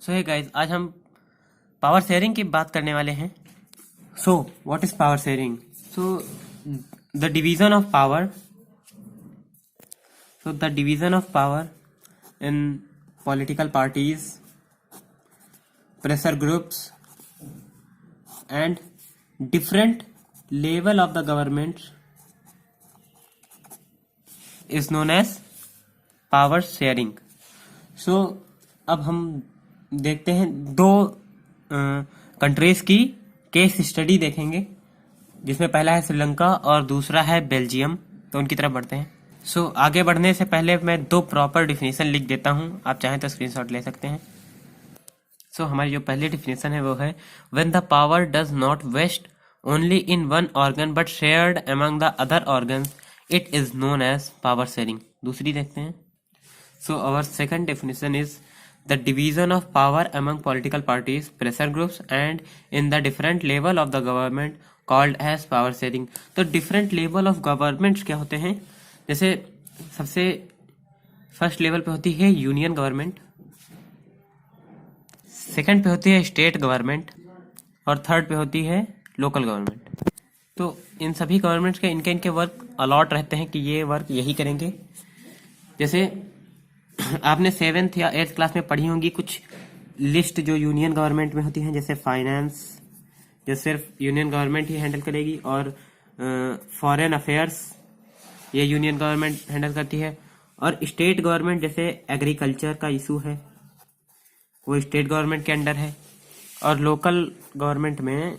सो hey guys, आज हम power sharing की बात करने वाले हैं। So what is power sharing? So the division of power the division of power in political parties, pressure groups and different level of the government is known as power sharing. So अब हम देखते हैं दो countries की case study देखेंगे, जिसमें पहला है श्रीलंका और दूसरा है बेल्जियम। तो उनकी तरफ बढ़ते हैं। सो आगे बढ़ने से पहले मैं दो प्रॉपर डिफिनेशन लिख देता हूं, आप चाहें तो स्क्रीनशॉट ले सकते हैं। सो हमारी जो पहली डिफिनेशन है वो है when the power does not vest only in one organ but shared among the other organs it is known as power sharing. दूसरी देखते हैं। So our second definition is the division of power among political parties, pressure groups and in the different level of the government called as power sharing। तो different level of governments क्या होते हैं? जैसे सबसे first level पे होती है union government, second पे होती है स्टेट गवर्नमेंट और थर्ड पे होती है लोकल गवर्नमेंट। तो इन सभी गवर्नमेंट्स के इनके वर्क अलॉट रहते हैं कि ये वर्क यही करेंगे। जैसे आपने 7th या 8th क्लास में पढ़ी होंगी कुछ लिस्ट जो यूनियन गवर्नमेंट में होती हैं, जैसे फाइनेंस जो सिर्फ यूनियन गवर्नमेंट ही हैंडल करेगी, और फॉरेन अफेयर्स ये यूनियन गवर्नमेंट हैंडल करती है, और स्टेट गवर्नमेंट जैसे एग्रीकल्चर का इशू है वो स्टेट गवर्नमेंट के अंडर है, और लोकल गवर्नमेंट में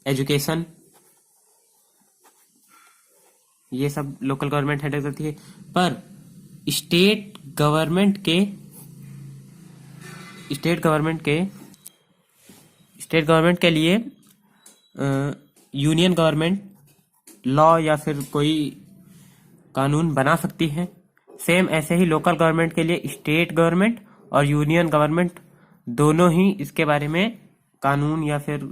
एजुकेशन ये सब लोकल गवर्नमेंट हैंडल करती है। पर स्टेट गवर्नमेंट के लिए यूनियन गवर्नमेंट लॉ या फिर कोई कानून बना सकती है। सेम ऐसे ही लोकल गवर्नमेंट के लिए स्टेट गवर्नमेंट और यूनियन गवर्नमेंट दोनों ही इसके बारे में कानून या फिर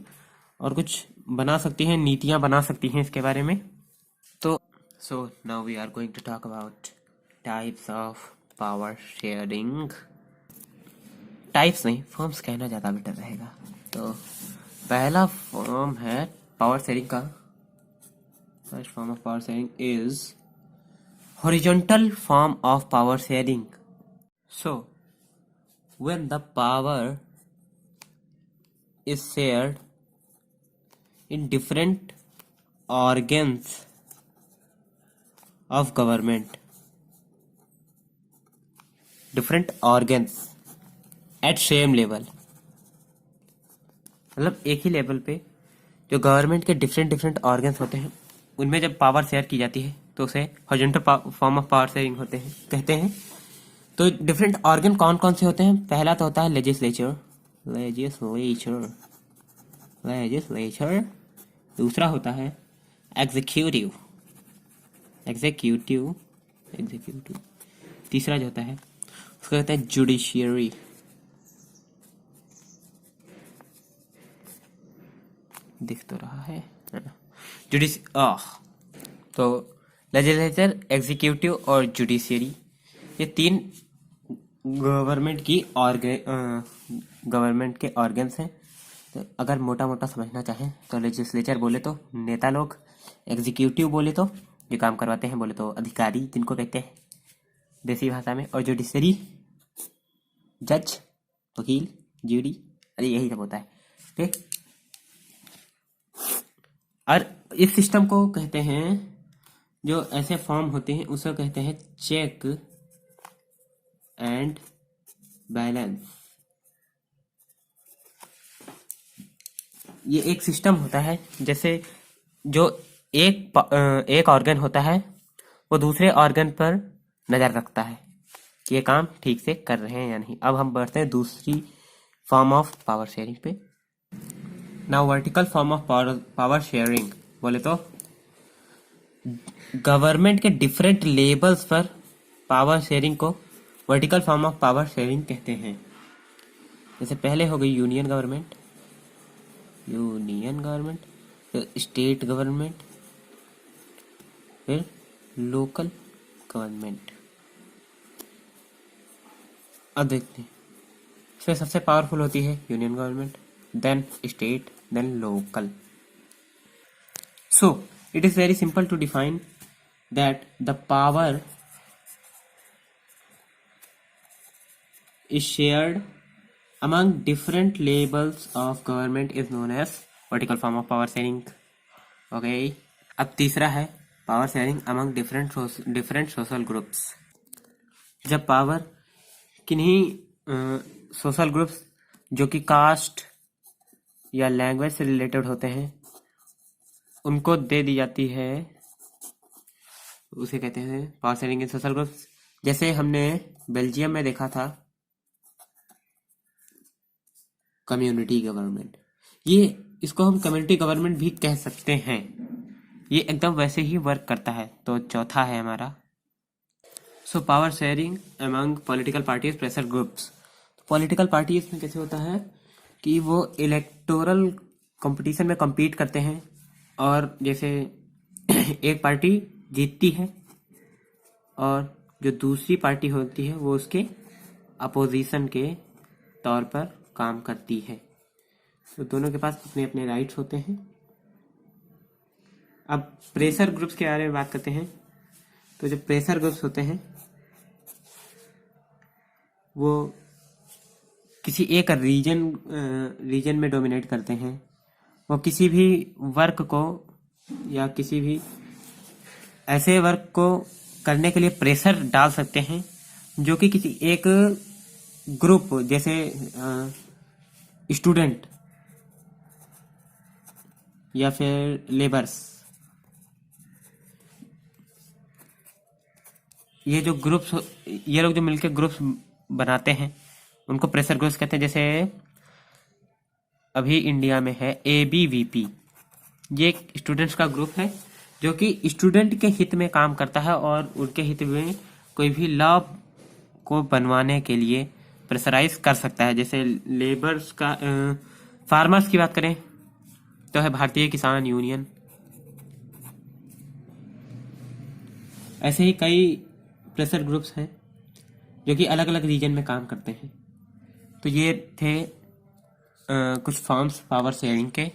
और कुछ बना सकती हैं, नीतियां बना सकती हैं इसके बारे में। तो so now we are going to talk about types of power sharing. Types नहीं, फॉर्म्स कहना ज़्यादा बेटर रहेगा। तो पहला फॉर्म है पावर शेयरिंग का। First form of power sharing is horizontal form of power sharing. So when the power is shared in different organs of government, different organs at same level, मतलब एक ही level पे जो government के different organs होते हैं उनमें जब power share की जाती है तो उसे horizontal form of power sharing कहते हैं। तो डिफरेंट ऑर्गन कौन कौन से होते हैं? पहला तो होता है लेजिस्लेचर। दूसरा होता है एग्जीक्यूटिव। तीसरा जो होता है उसको कहते हैं जुडिशियरी। दिख तो रहा है ना? तो लेजिस्लेचर, एग्जीक्यूटिव और जुडिशियरी ये तीन गवर्नमेंट के ऑर्गन्स हैं। तो अगर मोटा मोटा समझना चाहें तो लेजिस्लेचर बोले तो नेता लोग, एग्जीक्यूटिव बोले तो जो काम करवाते हैं बोले तो अधिकारी जिनको कहते हैं देसी भाषा में, और जुडिशरी जज, वकील, ज्यूरी, अरे यही सब होता है। ठीक, और इस सिस्टम को कहते हैं, जो ऐसे फॉर्म होते हैं उसको कहते हैं चेक एंड बैलेंस। ये एक सिस्टम होता है जैसे जो एक ऑर्गन होता है वो दूसरे ऑर्गन पर नजर रखता है कि ये काम ठीक से कर रहे हैं या नहीं। अब हम बढ़ते हैं दूसरी फॉर्म ऑफ पावर शेयरिंग पे। Now vertical form of power sharing बोले तो गवर्नमेंट के डिफरेंट लेवल्स पर पावर शेयरिंग को vertical form of power sharing कहते हैं। जैसे पहले हो गई यूनियन गवर्नमेंट, फिर स्टेट गवर्नमेंट, फिर लोकल गवर्नमेंट। अब देखते हैं इसमें सबसे पावरफुल होती है union government, then state, then local. So it is very simple to define that the power is shared among different levels of government is known as vertical form of power sharing. Okay. अब तीसरा है power sharing among different social groups. जब power किन्हीं social groups जो कि cast या language से related होते हैं उनको दे दी जाती है, उसे कहते हैं पावर शेयरिंग इन सोशल ग्रुप्स. जैसे हमने बेल्जियम में देखा था कम्युनिटी गवर्नमेंट, ये इसको हम कम्युनिटी गवर्नमेंट भी कह सकते हैं. ये एकदम वैसे ही वर्क करता है. तो चौथा है हमारा so power sharing among political parties pressure groups. Political parties में कैसे होता है कि वो इलेक्टोरल कंपटीशन में compete करते हैं और जैसे एक पार्टी जीतती है और जो दूसरी पार्टी होती है वो उसके अपोजिशन के तौर पर काम करती है. तो दोनों के पास अपने अपने राइट्स होते हैं. अब प्रेशर ग्रुप्स के बारे में बात करते हैं. तो जो प्रेशर ग्रुप्स होते हैं वो किसी एक रीजन में डोमिनेट करते हैं. वो किसी भी वर्क को या किसी भी ऐसे वर्क को करने के लिए प्रेशर डाल सकते हैं जो कि किसी एक ग्रुप जैसे स्टूडेंट या फिर लेबर्स, ये लोग जो मिलकर ग्रुप्स बनाते हैं उनको प्रेशर ग्रुप्स कहते हैं. जैसे अभी इंडिया में है ABVP, ये एक स्टूडेंट्स का ग्रुप है जो कि स्टूडेंट के हित में काम करता है और उनके हित में कोई भी लॉ को बनवाने के लिए प्रेशराइज कर सकता है. जैसे लेबर्स का फार्मर्स की बात करें तो है भारतीय किसान यूनियन. ऐसे ही कई प्रेशर ग्रुप्स हैं जो कि अलग अलग रीजन में काम करते हैं. तो ये थे कुछ फॉर्म्स पावर शेयरिंग के.